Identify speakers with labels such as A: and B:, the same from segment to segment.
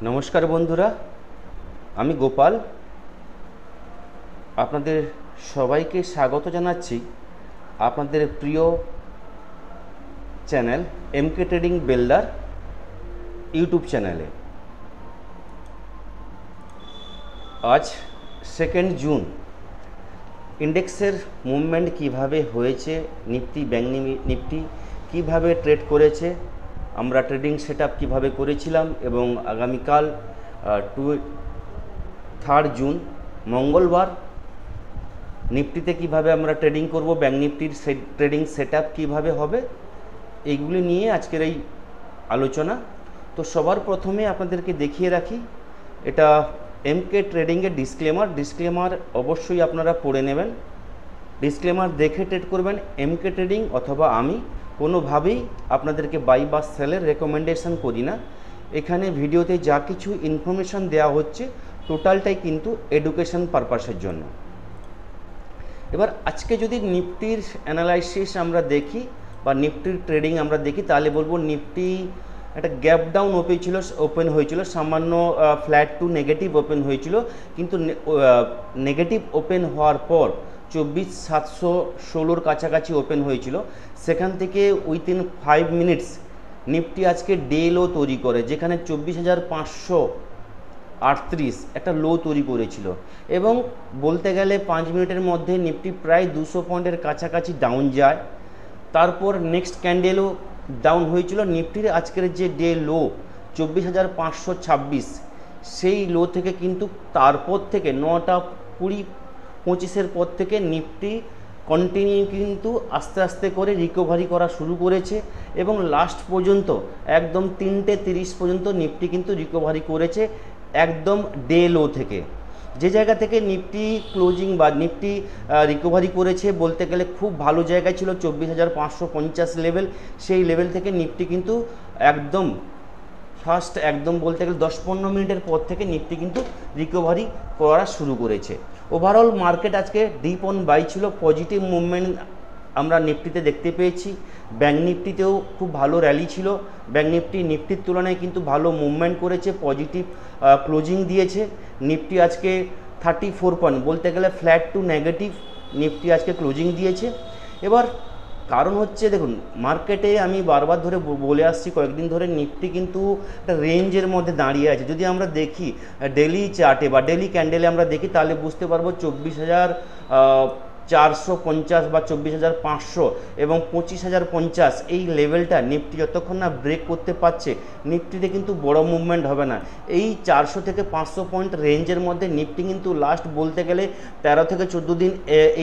A: নমস্কার বন্ধুরা, আমি গোপাল। আপনাদের সবাইকে স্বাগত জানাচ্ছি আপনাদের প্রিয় চ্যানেল এমকে ট্রেডিং বিল্ডার ইউটিউব চ্যানেলে। আজ 2 জুন ইন্ডেক্সের মুভমেন্ট কিভাবে হয়েছে, নিফটি ব্যাংক নিফটি কিভাবে ট্রেড করেছে, আমরা ট্রেডিং সেটআপ কিভাবে করেছিলাম এবং আগামীকাল 3 জুন মঙ্গলবার নিফটিতে কিভাবে আমরা ট্রেডিং করব, ব্যাংক নিফটির ট্রেডিং সেটআপ কিভাবে হবে, এইগুলি নিয়ে আজকের এই আলোচনা। তো সবার প্রথমে আপনাদেরকে দেখিয়ে রাখি, এটা এমকে ট্রেডিংয়ের ডিসক্লেমার অবশ্যই আপনারা পড়ে নেবেন। ডিসক্লেমার দেখে ট্রেড করবেন। এমকে ট্রেডিং অথবা আমি কোনোভাবেই আপনাদেরকে বাই বা সেলের রেকমেন্ডেশন করি না। এখানে ভিডিওতে যা কিছু ইনফরমেশান দেওয়া হচ্ছে টোটালটাই কিন্তু এডুকেশন পারপাসের জন্য। এবার আজকে যদি নিফটির অ্যানালাইসিস আমরা দেখি বা নিফটির ট্রেডিং আমরা দেখি, তাহলে বলবো নিফটি একটা গ্যাপ ডাউন ওপেন হয়েছিল, সামান্য ফ্ল্যাট টু নেগেটিভ ওপেন হয়েছিল, কিন্তু নেগেটিভ ওপেন হওয়ার পর 24,716 কাছাকাছি ওপেন হয়েছিল। সেখান থেকে উইথিন 5 মিনিটস নিফটি আজকে ডে লো তৈরি করে, যেখানে 24,538 একটা লো তৈরি করেছিল এবং বলতে গেলে 5 মিনিটের মধ্যে নিফটি প্রায় 200 পয়েন্টের কাছাকাছি ডাউন যায়। তারপর নেক্সট ক্যান্ডেলও ডাউন হয়েছিল। নিফটির আজকের যে ডে লো 24,526, সেই লো থেকে কিন্তু তারপর থেকে 9টা 20-25 পর থেকে নিফটি কন্টিনিউ কিন্তু আস্তে আস্তে করে রিকভারি করা শুরু করেছে এবং লাস্ট পর্যন্ত একদম 3টে 30 পর্যন্ত নিফটি কিন্তু রিকভারি করেছে একদম ডে লো থেকে। যে জায়গা থেকে নিফটি ক্লোজিং বা নিফটি রিকভারি করেছে বলতে গেলে খুব ভালো জায়গায় ছিল 24,550 লেভেল। সেই লেভেল থেকে নিফটি কিন্তু একদম বলতে গেলে 10-15 মিনিটের পর থেকে নিফটি কিন্তু রিকভারি করা শুরু করেছে। ওভারঅল মার্কেট আজকে ডিপ অন বাই ছিল, পজিটিভ মুভমেন্ট আমরা নিফটিতে দেখতে পেয়েছি। ব্যাংক নিফটিতেও খুব ভালো র্যালি ছিল। ব্যাংক নিফটির তুলনায় কিন্তু ভালো মুভমেন্ট করেছে, পজিটিভ ক্লোজিং দিয়েছে। নিফটি আজকে 34 পয়েন্ট বলতে গেলে ফ্ল্যাট টু নেগেটিভ নিফটি আজকে ক্লোজিং দিয়েছে। এবার কারণ হচ্ছে, দেখুন মার্কেটে আমি বারবার ধরে বলে আসছি কয়েকদিন ধরে, নিফটি কিন্তু একটা রেঞ্জের মধ্যে দাঁড়িয়ে আছে। যদি আমরা দেখি ডেলি চার্টে বা ডেলি ক্যান্ডেলে আমরা দেখি, তাহলে বুঝতে পারবো 24,450 বা 24,500 এবং 25,050 এই লেভেলটা নিফটি যতক্ষণ না ব্রেক করতে পারছে নিফটিতে কিন্তু বড় মুভমেন্ট হবে না। এই 400 থেকে 500 পয়েন্ট রেঞ্জের মধ্যে নিফটি কিন্তু লাস্ট বলতে গেলে 13 থেকে 14 দিন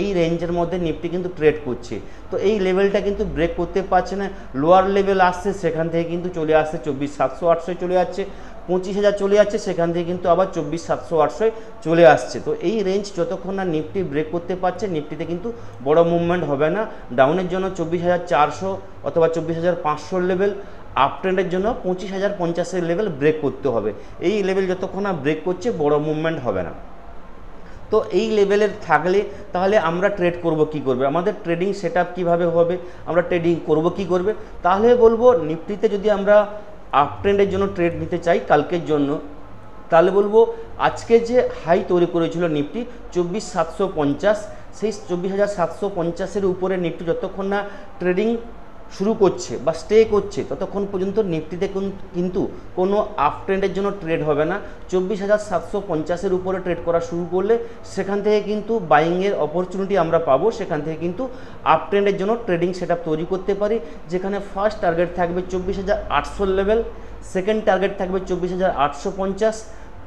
A: এই রেঞ্জের মধ্যে নিফটি কিন্তু ট্রেড করছে। তো এই লেভেলটা কিন্তু ব্রেক করতে পারছে না। লোয়ার লেভেল আসছে, সেখান থেকে কিন্তু চলে আসছে 24,700-800 চলে যাচ্ছে, 25,000 চলে যাচ্ছে, সেখান থেকে কিন্তু আবার 24,700-800 চলে আসছে। তো এই রেঞ্জ যতক্ষণ না নিফটি ব্রেক করতে পারছে নিফটিতে কিন্তু বড় মুভমেন্ট হবে না। ডাউনের জন্য 24,400 অথবা 24,500 লেভেল, আপ ট্রেন্ডের জন্য 25,050 লেভেল ব্রেক করতে হবে। এই লেভেল যতক্ষণ না ব্রেক করছে বড় মুভমেন্ট হবে না। তো এই লেভেলের থাকলে তাহলে আমরা ট্রেড করব কি করবে, আমাদের ট্রেডিং সেটআপ কিভাবে হবে, আমরা ট্রেডিং করব কি করবে। তাহলে বলবো নিফটিতে যদি আমরা আপ ট্রেন্ডের জন্য ট্রেড নিতে চাই কালকের জন্য, তাহলে বলবো আজকে যে হাই তৈরি করেছিল নিফটি 24,750, সেই 24,750-এর উপরে নিফটি যতক্ষণ না ট্রেডিং শুরু করছে বা স্টে করছে ততক্ষণ পর্যন্ত নিফটিতে কিন্তু কোনো আপ ট্রেন্ডের জন্য ট্রেড হবে না। 24,750-এর উপরে ট্রেড করা শুরু করলে সেখান থেকে কিন্তু বাইংয়ের অপরচুনিটি আমরা পাবো, সেখান থেকে কিন্তু আপ ট্রেন্ডের জন্য ট্রেডিং সেটআপ তৈরি করতে পারি। যেখানে ফার্স্ট টার্গেট থাকবে 24,800 লেভেল, সেকেন্ড টার্গেট থাকবে 24,850,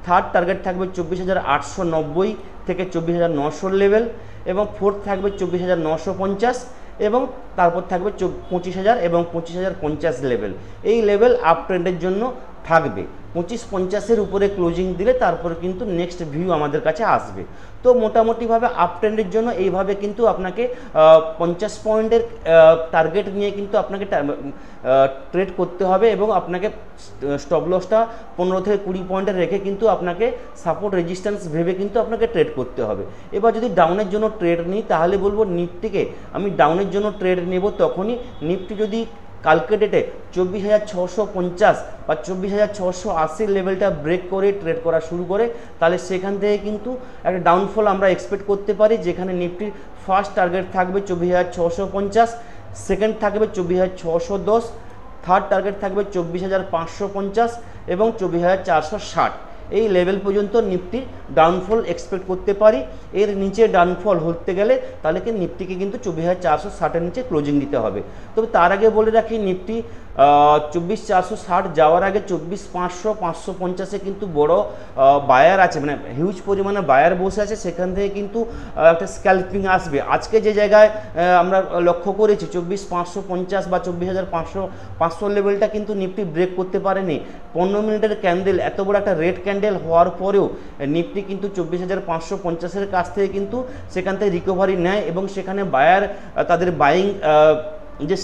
A: থার্ড টার্গেট থাকবে 24,890 থেকে 24,900 লেভেল এবং ফোর্থ থাকবে 24,950 এবং তারপর থাকবে 25,000 এবং 25,050 লেভেল। এই লেভেল আপ ট্রেন্ডের জন্য থাকবে। 25-50-এর উপরে ক্লোজিং দিলে তারপর কিন্তু নেক্সট ভিউ আমাদের কাছে আসবে। তো মোটামুটিভাবে আপ ট্রেন্ডের জন্য এইভাবে কিন্তু আপনাকে 50 পয়েন্টের টার্গেট নিয়ে কিন্তু আপনাকে ট্রেড করতে হবে এবং আপনাকে স্টপ লসটা 15 থেকে 20 পয়েন্টের রেখে কিন্তু আপনাকে সাপোর্ট রেজিস্ট্যান্স ভেবে কিন্তু আপনাকে ট্রেড করতে হবে। এবার যদি ডাউনের জন্য ট্রেড নিই তাহলে বলবো নিফটিকে আমি ডাউনের জন্য ট্রেড নেব তখনই নিফটি যদি কালকে ডেটে 24,650 বা 24,680 লেভেলটা ব্রেক করে ট্রেড করা শুরু করে, তাহলে সেখান থেকে কিন্তু একটা ডাউনফল আমরা এক্সপেক্ট করতে পারি, যেখানে নিফটির ফার্স্ট টার্গেট থাকবে 24,650, সেকেন্ড থাকবে 24,610, থার্ড টার্গেট থাকবে 24,550 এবং 24,460। এই লেভেল পর্যন্ত নিফটির ডাউনফল এক্সপেক্ট করতে পারি। এর নিচে ডাউনফল হতে গেলে তাহলে কি নিফটিকে কিন্তু 24,460-এর নিচে ক্লোজিং দিতে হবে। তবে তার আগে বলে রাখি, নিফটি 24,460 যাওয়ার আগে 24,500, 550-এ কিন্তু বড় বায়ার আছে, মানে হিউজ পরিমাণে বায়ার বসে আছে, সেখান থেকে কিন্তু একটা স্ক্যালপিং আসবে। আজকে যে জায়গায় আমরা লক্ষ্য করেছি 24,550 বা 24,500 লেভেলটা কিন্তু নিফটি ব্রেক করতে পারেনি। 15 মিনিটের ক্যান্ডেল, এত বড় একটা রেড ক্যান্ডেল হওয়ার পরেও নিফটি কিন্তু 24,550-এর কাছ থেকে কিন্তু সেখান থেকে রিকভারি নেয় এবং সেখানে বায়ার তাদের বাইং যে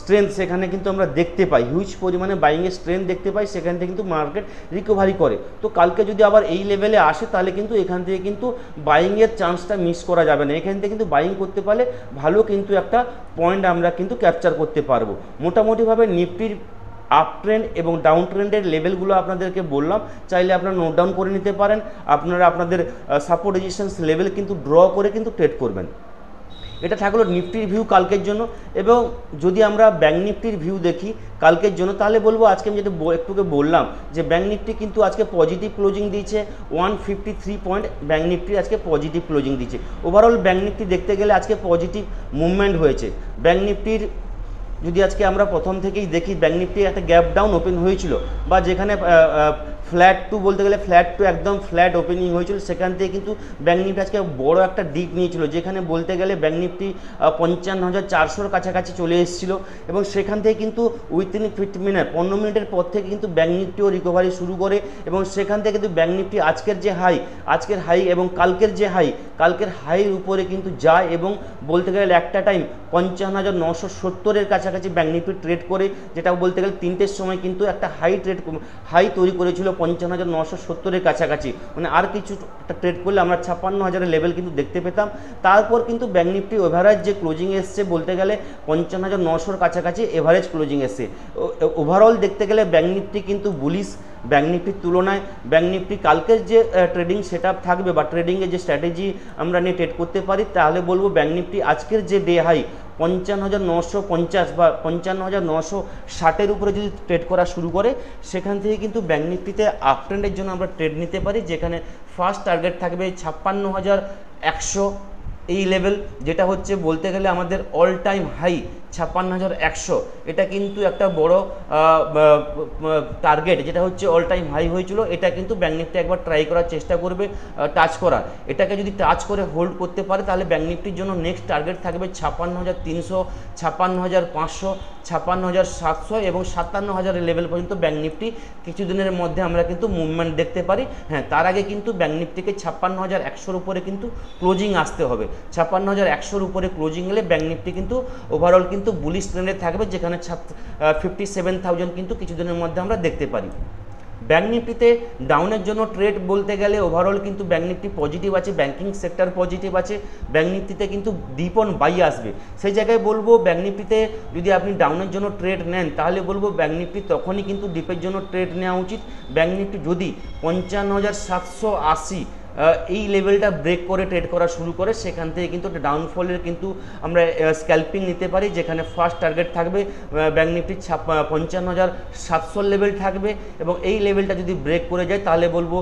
A: স্ট্রেংথ সেখানে কিন্তু আমরা দেখতে পাই, হিউজ পরিমাণে বাইংয়ের স্ট্রেংথ দেখতে পাই, সেখান থেকে কিন্তু মার্কেট রিকভারি করে। তো কালকে যদি আবার এই লেভেলে আসে তাহলে কিন্তু এখান থেকে কিন্তু বাইংয়ের চান্সটা মিস করা যাবে না। এখান থেকে কিন্তু বাইং করতে পারলে ভালো কিন্তু একটা পয়েন্ট আমরা কিন্তু ক্যাপচার করতে পারবো। মোটামুটিভাবে নিফটির আপ ট্রেন্ড এবং ডাউন ট্রেন্ডের লেভেলগুলো আপনাদেরকে বললাম, চাইলে আপনারা নোট ডাউন করে নিতে পারেন। আপনারা আপনাদের সাপোর্ট রেজিস্ট্যান্স লেভেল কিন্তু ড্র করে কিন্তু ট্রেড করবেন। এটা থাকলো নিফটির ভিউ কালকের জন্য। এবং যদি আমরা ব্যাঙ্ক নিফটির ভিউ দেখি কালকের জন্য, তাহলে বলবো আজকে আমি যেটা একটুকে বললাম যে ব্যাঙ্ক নিফটি কিন্তু আজকে পজিটিভ ক্লোজিং দিয়েছে, 153 পয়েন্ট ব্যাঙ্ক নিফটি আজকে পজিটিভ ক্লোজিং দিয়েছে। ওভারঅল ব্যাঙ্ক নিফটি দেখতে গেলে আজকে পজিটিভ মুভমেন্ট হয়েছে। ব্যাঙ্ক নিফটির যদি আজকে আমরা প্রথম থেকেই দেখি, ব্যাঙ্ক নিফটি একটা গ্যাপ ডাউন ওপেন হয়েছিল, বা যেখানে ফ্ল্যাট টু বলতে গেলে ফ্ল্যাট টু একদম ফ্ল্যাট ওপেনিং হয়েছিল, সেখান থেকে কিন্তু ব্যাঙ্ক নিফটি আজকে বড় একটা ডিপ নিয়েছিল, যেখানে বলতে গেলে ব্যাঙ্ক নিফটি 55,400-র কাছাকাছি চলে এসেছিল এবং সেখান থেকে কিন্তু উইথিন 50 মিনিট 15 মিনিটের পর থেকে কিন্তু ব্যাঙ্ক নিফটিও রিকভারি শুরু করে এবং সেখান থেকে কিন্তু ব্যাঙ্ক নিফটি আজকের হাই এবং কালকের হাইয়ের উপরে কিন্তু যায় এবং বলতে গেলে একটা টাইম 55,970-এর কাছাকাছি ব্যাঙ্ক নিফটি ট্রেড করে, যেটা বলতে গেলে 3টের সময় কিন্তু একটা হাই তৈরি করেছিল 55,970-এর কাছাকাছি। মানে আর কিছু একটা ট্রেড করলে আমরা 56,000-এর লেভেল কিন্তু দেখতে পেতাম। তারপর কিন্তু ব্যাঙ্ক নিফটি এভারেজ যে ক্লোজিং এসছে বলতে গেলে 55,900-র কাছাকাছি এভারেজ ক্লোজিং এসছে। ওভারঅল দেখতে গেলে ব্যাঙ্ক নিফটি কিন্তু বুলিশ। ব্যাঙ্ক নিফটির তুলনায় ব্যাঙ্ক নিফটি কালকের যে ট্রেডিং সেট আপ থাকবে বা ট্রেডিংয়ের যে স্ট্র্যাটেজি আমরা নিয়ে ট্রেড করতে পারি, তাহলে বলবো ব্যাঙ্ক নিফটি আজকের যে ডে হাই 55,950 বা 55,960-এর উপরে যদি ট্রেড করা শুরু করে, সেখান থেকে কিন্তু ব্যাঙ্ক নিফটিতে আপ ট্রেন্ডের জন্য আমরা ট্রেড নিতে পারি, যেখানে ফার্স্ট টার্গেট থাকবে 56,100 এই লেভেল, যেটা হচ্ছে বলতে গেলে আমাদের অল টাইম হাই 56,100। এটা কিন্তু একটা বড় টার্গেট, যেটা হচ্ছে অল টাইম হাই হয়েছিল। এটা কিন্তু ব্যাঙ্ক নিফটি একবার ট্রাই করার চেষ্টা করবে টাচ করার। এটাকে যদি টাচ করে হোল্ড করতে পারে তাহলে ব্যাঙ্ক নিফটির জন্য নেক্সট টার্গেট থাকবে 56,300, 56,500, 56,700 এবং 57,000-এর লেভেল পর্যন্ত ব্যাঙ্ক নিফটি কিছুদিনের মধ্যে আমরা কিন্তু মুভমেন্ট দেখতে পারি। হ্যাঁ, তার আগে কিন্তু ব্যাঙ্ক নিফটিকে 56,100-এর উপরে কিন্তু ক্লোজিং আসতে হবে। 56,100-এর উপরে ক্লোজিং এলে ব্যাঙ্ক নিফটি কিন্তু ওভারঅল কিন্তু বুলিশ ট্রেন্ডে থাকবে, যেখানে 57,000 কিন্তু কিছুদিনের মধ্যে আমরা দেখতে পারি। ব্যাঙ্ক নিফটিতে ডাউনের জন্য ট্রেড বলতে গেলে ওভারঅল কিন্তু ব্যাঙ্ক নিফটি পজিটিভ আছে, ব্যাঙ্কিং সেক্টর পজিটিভ আছে, ব্যাঙ্ক নিফটিতে কিন্তু ডিপ অন বাই আসবে। সেই জায়গায় বলবো ব্যাঙ্ক নিফটিতে যদি আপনি ডাউনের জন্য ট্রেড নেন, তাহলে বলবো ব্যাঙ্ক নিফটি তখনই কিন্তু ডিপের জন্য ট্রেড নেওয়া উচিত। ব্যাঙ্ক নিফটি যদি 55,780 এই লেভেলটা ব্রেক করে ট্রেড করা শুরু করে, সেখান থেকে কিন্তু ডাউনফলের কিন্তু আমরা স্ক্যাল্পিং নিতে পারি, যেখানে ফার্স্ট টার্গেট থাকবে ব্যাঙ্ক নিফটির 55,700 লেভেল থাকবে এবং এই লেভেলটা যদি ব্রেক করে যায় তাহলে বলবো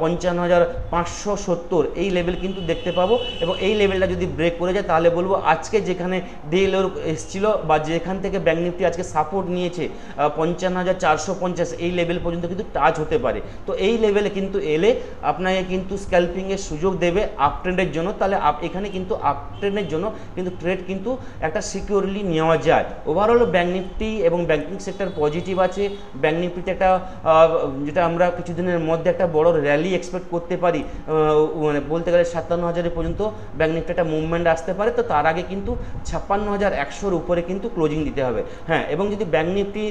A: 55,570 এই লেভেল কিন্তু দেখতে পাবো। এবং এই লেভেলটা যদি ব্রেক করে যায় তাহলে বলবো আজকে যেখানে ডে লো এসেছিলো বা যেখান থেকে ব্যাঙ্ক নিফটি আজকে সাপোর্ট নিয়েছে 55,450 এই লেভেল পর্যন্ত কিন্তু টাচ হতে পারে। তো এই লেভেলে কিন্তু এলে আপনাকে কিন্তু স্ক্যাল্পিংয়ের সুযোগ দেবে আপ ট্রেন্ডের জন্য। তাহলে এখানে কিন্তু আপ ট্রেন্ডের জন্য কিন্তু ট্রেড কিন্তু একটা সিকিউরলি নেওয়া যায়। ওভারঅল ব্যাঙ্ক নিফটি এবং ব্যাঙ্কিং সেক্টর পজিটিভ আছে। ব্যাঙ্ক নিফটিতে একটা যেটা আমরা কিছুদিনের মধ্যে একটা বড় র্যালি এক্সপেক্ট করতে পারি, মানে বলতে গেলে 57,000 পর্যন্ত ব্যাঙ্ক নিফটি একটা মুভমেন্ট আসতে পারে। তো তার আগে কিন্তু 56,100-র উপরে কিন্তু ক্লোজিং দিতে হবে। হ্যাঁ, এবং যদি ব্যাঙ্ক নিফটি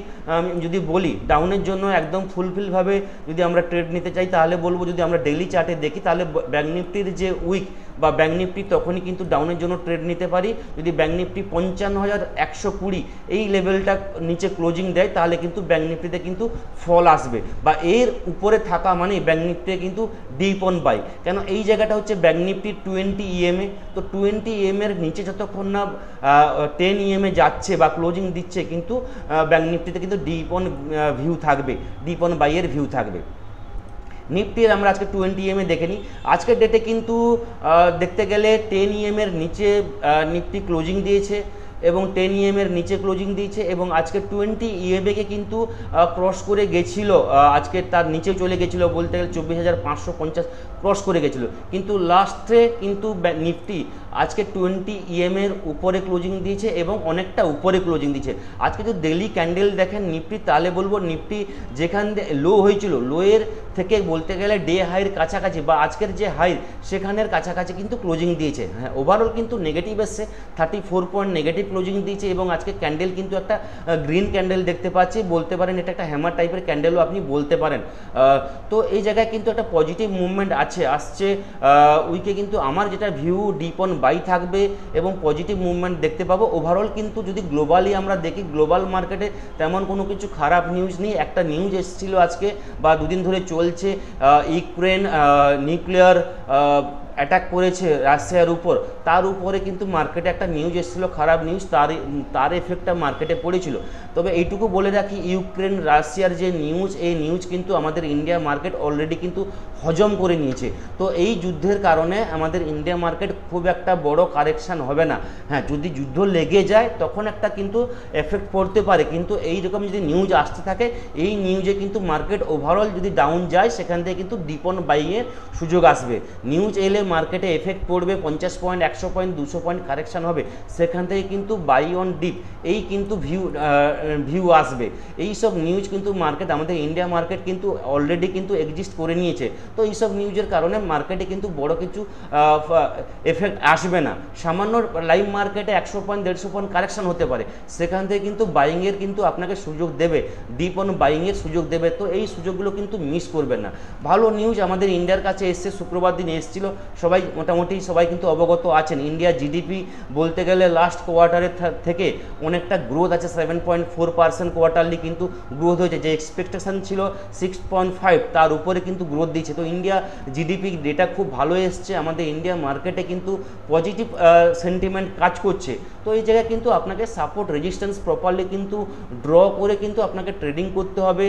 A: যদি বলি ডাউনের জন্য একদম ফুলফিলভাবে যদি আমরা ট্রেড নিতে চাই, তাহলে বলবো যদি আমরা ডেইলি চার্টে দেখি তাহলে ব্যাঙ্ক নিফটির যে উইক বা ব্যাঙ্ক নিফটি তখনই কিন্তু ডাউনের জন্য ট্রেড নিতে পারি। যদি ব্যাঙ্ক নিফটি 55,120 এই লেভেলটা নিচে ক্লোজিং দেয় তাহলে কিন্তু ব্যাঙ্ক নিফটিতে কিন্তু ফল আসবে, বা এর উপরে থাকা মানে ব্যাঙ্ক নিফটিতে কিন্তু ডিপ অন বাই। কেন এই জায়গাটা হচ্ছে ব্যাঙ্ক নিফটির 20 EMA, তো 20 EMA এর নিচে যতক্ষণ না 10 EMA যাচ্ছে বা ক্লোজিং দিচ্ছে কিন্তু ব্যাঙ্ক নিফটিতে কিন্তু ডিপ অন ভিউ থাকবে, ডিপ অন বাইয়ের ভিউ থাকবে। নিফটির আমরা আজকে 20 EMA দেখে নিই। আজকের ডেটে কিন্তু দেখতে গেলে 10 EMA এর নিচে নিফটি ক্লোজিং দিয়েছে এবং 10 EMA এর নিচে ক্লোজিং দিয়েছে, এবং আজকে 20 EMA কে কিন্তু ক্রস করে গেছিল, আজকে তার নিচে চলে গেছিলো, বলতে গেলে 24,550 ক্রস করে গেছিলো, কিন্তু লাস্টে কিন্তু নিফটি আজকে 20 EMA এর উপরে ক্লোজিং দিয়েছে এবং অনেকটা উপরে ক্লোজিং দিয়েছে। আজকে যদি ডেইলি ক্যান্ডেল দেখেন নিফটি, তাহলে বলবো নিফটি যেখান লো হয়েছিল, লোয়ের থেকে বলতে গেলে ডে হাইয়ের কাছাকাছি বা আজকের যে হাই সেখানের কাছাকাছি কিন্তু ক্লোজিং দিয়েছে। হ্যাঁ, ওভারঅল কিন্তু নেগেটিভ এসছে, 34 পয়েন্ট নেগেটিভ ক্লোজিং দিয়েছে, এবং আজকে ক্যান্ডেল কিন্তু একটা গ্রিন ক্যান্ডেল দেখতে পাচ্ছি, বলতে পারেন এটা একটা হ্যামার টাইপের ক্যান্ডেলও আপনি বলতে পারেন। তো এই জায়গায় কিন্তু একটা পজিটিভ মুভমেন্ট আসছে উইকে, কিন্তু আমার যেটা ভিউ ডিপ অন বাই থাকবে এবং পজিটিভ মুভমেন্ট দেখতে পাবো। ওভারঅল কিন্তু যদি গ্লোবালি আমরা দেখি, গ্লোবাল মার্কেটে তেমন কোনো কিছু খারাপ নিউজ নেই। একটা নিউজ এসেছিল আজকে বা দুদিন ধরে চলছে, ইউক্রেন নিউক্লিয়ার অ্যাটাক করেছে রাশিয়ার উপর, তার উপরে কিন্তু মার্কেটে একটা নিউজ এসেছিলো খারাপ নিউজ, তার এফেক্টটা মার্কেটে পড়েছিল। তবে এইটুকু বলে রাখি, ইউক্রেন রাশিয়ার যে নিউজ, এই নিউজ কিন্তু আমাদের ইন্ডিয়া মার্কেট অলরেডি কিন্তু হজম করে নিয়েছে। তো এই যুদ্ধের কারণে আমাদের ইন্ডিয়া মার্কেট খুব একটা বড় কারেকশান হবে না। হ্যাঁ, যদি যুদ্ধ লেগে যায় তখন একটা কিন্তু এফেক্ট পড়তে পারে, কিন্তু এই রকম যদি নিউজ আসতে থাকে, এই নিউজে কিন্তু মার্কেট ওভারঅল যদি ডাউন যায় সেখান থেকে কিন্তু ডিপ অন বাইয়ের সুযোগ আসবে। নিউজ এলে মার্কেটে এফেক্ট পড়বে, 50 পয়েন্ট 100 পয়েন্ট 200 পয়েন্ট কারেকশান হবে, সেখান থেকে কিন্তু বাই অন ডিপ এই কিন্তু ভিউ আসবে। এই সব নিউজ কিন্তু মার্কেট, আমাদের ইন্ডিয়া মার্কেট কিন্তু অলরেডি কিন্তু এক্সিস্ট করে নিয়েছে। তো এইসব নিউজের কারণে মার্কেটে কিন্তু বড় কিছু এফেক্ট আসবে না। সামান্য লাইভ মার্কেটে 100 পয়েন্ট 150 পয়েন্ট কারেকশান হতে পারে, সেখান থেকে কিন্তু বাইংয়ের কিন্তু আপনাকে সুযোগ দেবে, ডিপ অন বাইংয়ের সুযোগ দেবে। তো এই সুযোগগুলো কিন্তু মিস করবেন না। ভালো নিউজ আমাদের ইন্ডিয়ার কাছে এসছে, শুক্রবার দিন এসেছিল, সবাই মোটামুটি সবাই কিন্তু অবগত আছেন। ইন্ডিয়া জিডিপি বলতে গেলে লাস্ট কোয়ার্টারের থেকে অনেকটা গ্রোথ আছে, 7.4% কোয়ার্টারলি কিন্তু গ্রোথ হয়েছে। যে এক্সপেকটেশন ছিল 6.5, তার উপরে কিন্তু গ্রোথ দিচ্ছে। তো ইন্ডিয়া জিডিপি ডেটা খুব ভালো এসছে, আমাদের ইন্ডিয়া মার্কেটে কিন্তু পজিটিভ সেন্টিমেন্ট কাজ করছে। তো এই জায়গায় কিন্তু আপনাকে সাপোর্ট রেজিস্ট্যান্স প্রপারলি কিন্তু ড্র করে কিন্তু আপনাকে ট্রেডিং করতে হবে।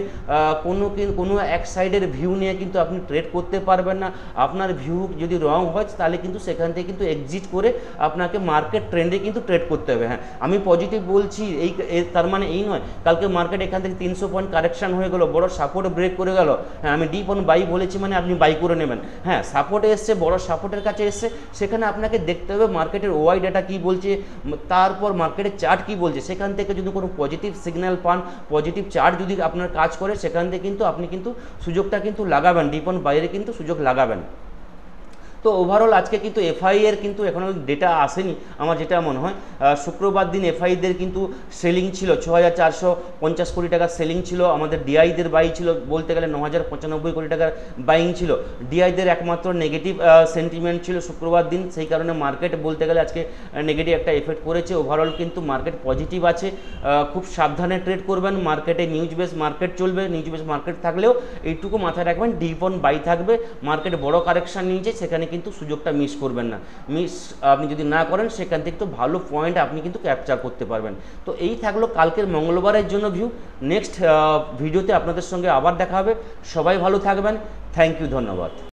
A: কোনো এক সাইডের ভিউ নিয়ে কিন্তু আপনি ট্রেড করতে পারবেন না। আপনার ভিউ যদি রং হয় তাহলে কিন্তু সেখান থেকে কিন্তু এক্সিট করে আপনাকে মার্কেট ট্রেন্ডে কিন্তু ট্রেড করতে হবে। হ্যাঁ, আমি পজিটিভ বলছি, তার মানে এই নয় কালকে মার্কেট এখান থেকে 300 পয়েন্ট কারেকশান হয়ে গেল, বড় সাপোর্ট ব্রেক করে গেল, হ্যাঁ আমি ডিপ অন বাই বলেছি মানে আপনি বাই করে নেবেন। হ্যাঁ, সাপোর্টে এসছে, বড় সাপোর্টের কাছে এসছে, সেখানে আপনাকে দেখতে হবে মার্কেটের ওয়াই ডাটা কী বলছে, তারপর মার্কেটের চার্ট কী বলছে। সেখান থেকে যদি কোনো পজিটিভ সিগন্যাল পান, পজিটিভ চার্ট যদি আপনার কাজ করে, সেখান থেকে কিন্তু আপনি কিন্তু সুযোগটা কিন্তু লাগাবেন, ডিপ অন বাইরে কিন্তু সুযোগ লাগাবেন। তো ওভারঅল আজকে কিন্তু এফআইএর কিন্তু এখনও ডেটা আসেনি, আমার যেটা মনে হয়। শুক্রবার দিন এফআইদের কিন্তু সেলিং ছিল 6,450 কোটি টাকার সেলিং ছিল, আমাদের ডিআইদের বাই ছিল বলতে গেলে 9,095 কোটি টাকার বাইং ছিল। ডিআইদের একমাত্র নেগেটিভ সেন্টিমেন্ট ছিল শুক্রবার দিন, সেই কারণে মার্কেট বলতে গেলে আজকে নেগেটিভ একটা এফেক্ট করেছে। ওভারঅল কিন্তু মার্কেট পজিটিভ আছে, খুব সাবধানে ট্রেড করবেন। মার্কেটে নিউজ বেস মার্কেট চলবে, নিউজ বেস মার্কেট থাকলেও এইটুকু মাথায় রাখবেন, ডিপ অন বাই থাকবে। মার্কেট বড় কারেকশান নিয়েছে, সেখানে কিন্তু সুযোগটা মিস করবেন না। আপনি যদি না করেন সেখান থেকে তো ভালো পয়েন্ট আপনি কিন্তু ক্যাপচার করতে পারবেন। তো এই থাকলো কালকের মঙ্গলবারের জন্য ভিউ। নেক্সট ভিডিওতে আপনাদের সঙ্গে আবার দেখা হবে। সবাই ভালো থাকবেন। থ্যাংক ইউ, ধন্যবাদ।